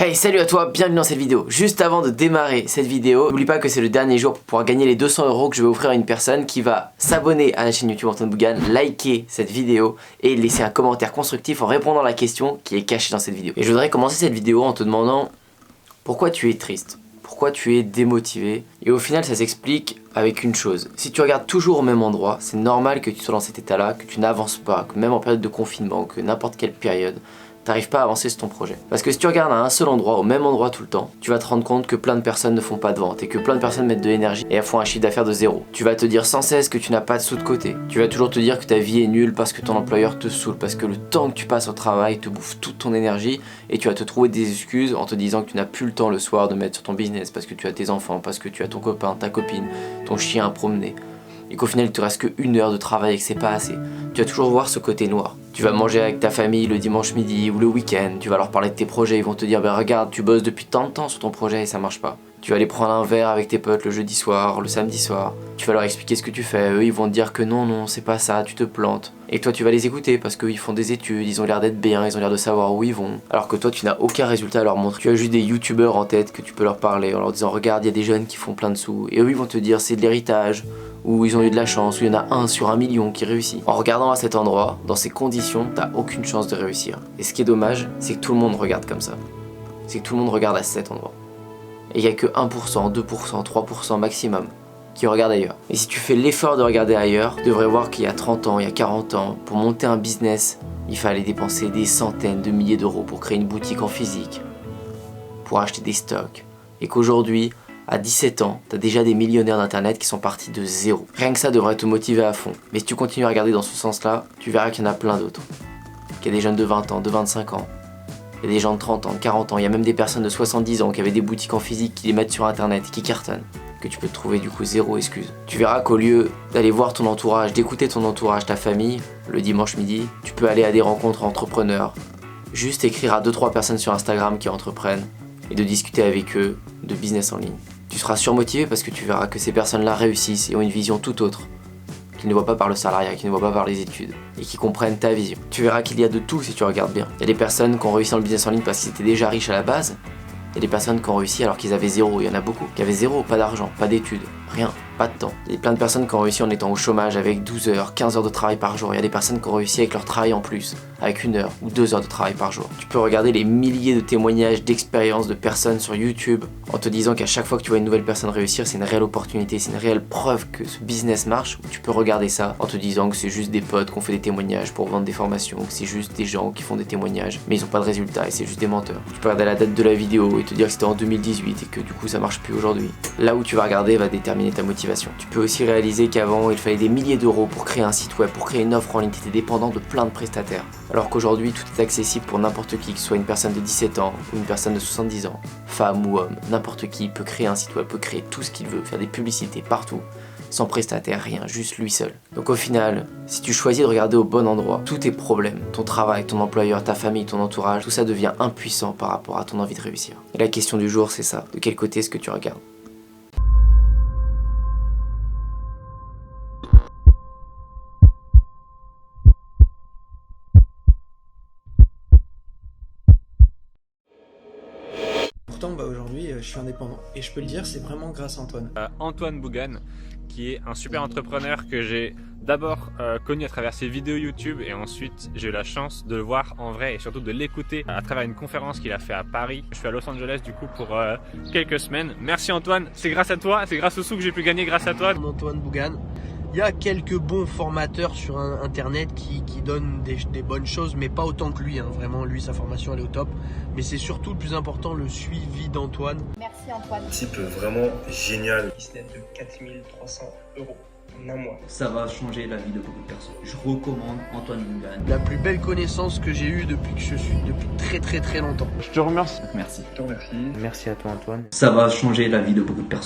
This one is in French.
Hey, salut à toi, bienvenue dans cette vidéo. Juste avant de démarrer cette vidéo, n'oublie pas que c'est le dernier jour pour pouvoir gagner les 200 € que je vais offrir à une personne qui va s'abonner à la chaîne YouTube Antoine Bougan, liker cette vidéo et laisser un commentaire constructif en répondant à la question qui est cachée dans cette vidéo. Et je voudrais commencer cette vidéo en te demandant pourquoi tu es triste, pourquoi tu es démotivé. Et au final, ça s'explique avec une chose. Si tu regardes toujours au même endroit, c'est normal que tu sois dans cet état-là, que tu n'avances pas, que même en période de confinement, que n'importe quelle période, t'arrives pas à avancer sur ton projet. Parce que si tu regardes à un seul endroit, au même endroit tout le temps, tu vas te rendre compte que plein de personnes ne font pas de vente et que plein de personnes mettent de l'énergie et elles font un chiffre d'affaires de zéro. Tu vas te dire sans cesse que tu n'as pas de sous de côté. Tu vas toujours te dire que ta vie est nulle parce que ton employeur te saoule, parce que le temps que tu passes au travail te bouffe toute ton énergie et tu vas te trouver des excuses en te disant que tu n'as plus le temps le soir de mettre sur ton business parce que tu as tes enfants, parce que tu as ton copain, ta copine, ton chien à promener. Et qu'au final il te reste que 1 heure de travail et que c'est pas assez. Tu vas toujours voir ce côté noir. Tu vas manger avec ta famille le dimanche midi ou le week-end, tu vas leur parler de tes projets, ils vont te dire bah regarde, tu bosses depuis tant de temps sur ton projet et ça marche pas. Tu vas aller prendre un verre avec tes potes le jeudi soir, le samedi soir, tu vas leur expliquer ce que tu fais, eux ils vont te dire que non c'est pas ça, tu te plantes. Et toi tu vas les écouter parce qu'ils font des études, ils ont l'air d'être bien, ils ont l'air de savoir où ils vont. Alors que toi tu n'as aucun résultat à leur montrer. Tu as juste des youtubeurs en tête que tu peux leur parler en leur disant regarde il y a des jeunes qui font plein de sous. Et eux ils vont te dire c'est de l'héritage, ou ils ont eu de la chance, ou il y en a 1 sur 1 million qui réussit. En regardant à cet endroit, dans ces conditions, t'as aucune chance de réussir. Et ce qui est dommage, c'est que tout le monde regarde comme ça. C'est que tout le monde regarde à cet endroit. Et il n'y a que 1%, 2%, 3% maximum qui regarde ailleurs. Et si tu fais l'effort de regarder ailleurs, tu devrais voir qu'il y a 30 ans, il y a 40 ans, pour monter un business, il fallait dépenser des centaines de milliers d'euros pour créer une boutique en physique, pour acheter des stocks. Et qu'aujourd'hui, à 17 ans, t'as déjà des millionnaires d'internet qui sont partis de zéro. Rien que ça devrait te motiver à fond. Mais si tu continues à regarder dans ce sens-là, tu verras qu'il y en a plein d'autres. Qu'il y a des jeunes de 20 ans, de 25 ans, il y a des gens de 30 ans, de 40 ans, il y a même des personnes de 70 ans qui avaient des boutiques en physique qui les mettent sur internet et qui cartonnent. Que tu peux te trouver du coup zéro excuse. Tu verras qu'au lieu d'aller voir ton entourage, d'écouter ton entourage, ta famille, le dimanche midi, tu peux aller à des rencontres entrepreneurs, juste écrire à 2-3 personnes sur Instagram qui entreprennent et de discuter avec eux de business en ligne. Tu seras surmotivé parce que tu verras que ces personnes-là réussissent et ont une vision tout autre, qu'ils ne voient pas par le salariat, qu'ils ne voient pas par les études, et qui comprennent ta vision. Tu verras qu'il y a de tout si tu regardes bien. Il y a des personnes qui ont réussi dans le business en ligne parce qu'ils étaient déjà riches à la base, il y a des personnes qui ont réussi alors qu'ils avaient zéro, il y en a beaucoup, qui avaient zéro, pas d'argent, pas d'études, rien, pas de temps. Il y a plein de personnes qui ont réussi en étant au chômage avec 12 heures, 15 heures de travail par jour. Il y a des personnes qui ont réussi avec leur travail en plus, avec 1 heure ou 2 heures de travail par jour. Tu peux regarder les milliers de témoignages d'expériences de personnes sur YouTube en te disant qu'à chaque fois que tu vois une nouvelle personne réussir, c'est une réelle opportunité, c'est une réelle preuve que ce business marche. Ou tu peux regarder ça en te disant que c'est juste des potes qui ont fait des témoignages pour vendre des formations, que c'est juste des gens qui font des témoignages, mais ils ont pas de résultats et c'est juste des menteurs. Tu peux regarder la date de la vidéo et te dire que c'était en 2018 et que du coup ça marche plus aujourd'hui. Là où tu vas regarder va déterminer ta motivation. Tu peux aussi réaliser qu'avant il fallait des milliers d'euros pour créer un site web, pour créer une offre en ligne, tu étais dépendant de plein de prestataires. Alors qu'aujourd'hui tout est accessible pour n'importe qui, que ce soit une personne de 17 ans ou une personne de 70 ans, femme ou homme, n'importe qui peut créer un site web, peut créer tout ce qu'il veut, faire des publicités partout, sans prestataire, rien, juste lui seul. Donc au final, si tu choisis de regarder au bon endroit, tous tes problèmes, ton travail, ton employeur, ta famille, ton entourage, tout ça devient impuissant par rapport à ton envie de réussir. Et la question du jour c'est ça, de quel côté est-ce que tu regardes ? Pourtant, aujourd'hui, je suis indépendant. Et je peux le dire, c'est vraiment grâce à Antoine. Antoine Bougan, qui est un super entrepreneur que j'ai d'abord connu à travers ses vidéos YouTube et ensuite j'ai eu la chance de le voir en vrai et surtout de l'écouter à travers une conférence qu'il a fait à Paris. Je suis à Los Angeles du coup pour quelques semaines. Merci Antoine, c'est grâce à toi, c'est grâce aux sous que j'ai pu gagner grâce à toi. Antoine Bougan. Il y a quelques bons formateurs sur internet qui donnent des bonnes choses, mais pas autant que lui. Vraiment, lui, sa formation, elle est au top. Mais c'est surtout le plus important, le suivi d'Antoine. Merci Antoine. Type vraiment génial. Business de 4300 € en un mois. Ça va changer la vie de beaucoup de personnes. Je recommande Antoine Bougan. La plus belle connaissance que j'ai eue depuis que je suis, depuis très longtemps. Je te remercie. Merci. Je te remercie. Merci à toi Antoine. Ça va changer la vie de beaucoup de personnes.